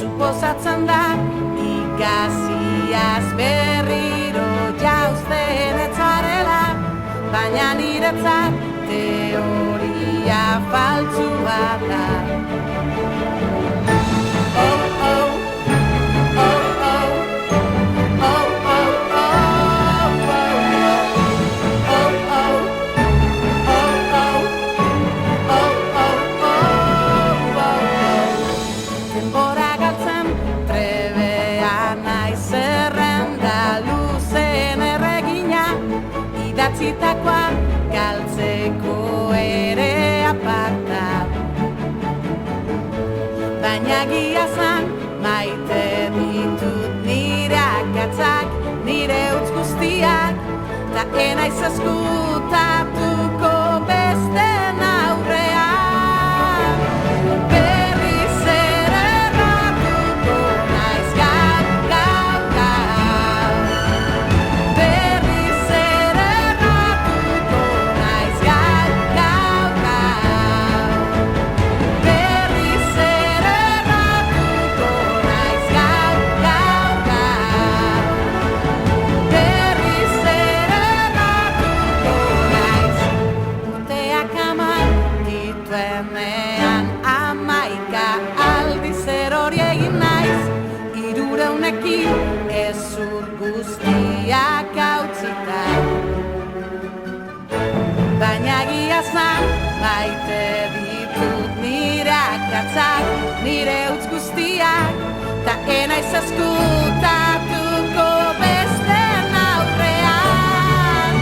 Suposatzen da ikasiaz berriro jauzten etzarela, baina niretzat teoria faltsua da. Idatzitakoa galtzeko ere aparta, baina gia zan maite ditut nire akatzak, nire utz guztiak, ta enaiz ezkutatuko besten aurrean. Berriz ere erratuko naiz gau, gau, gau. Berriz ere erratuko naiz gau, gau, gau. Berriz ere erratuko naiz gau, gau, gau. Berriz ere erratuko naiz. Urteak hamar dituenean 11 aldiz erori egin naiz, 300ekin hezur guztiak hautsita. Baina egia zan maite ditut nire akatzak, nire utz guztiak, ta enaiz ezkutatuko besten aurrean.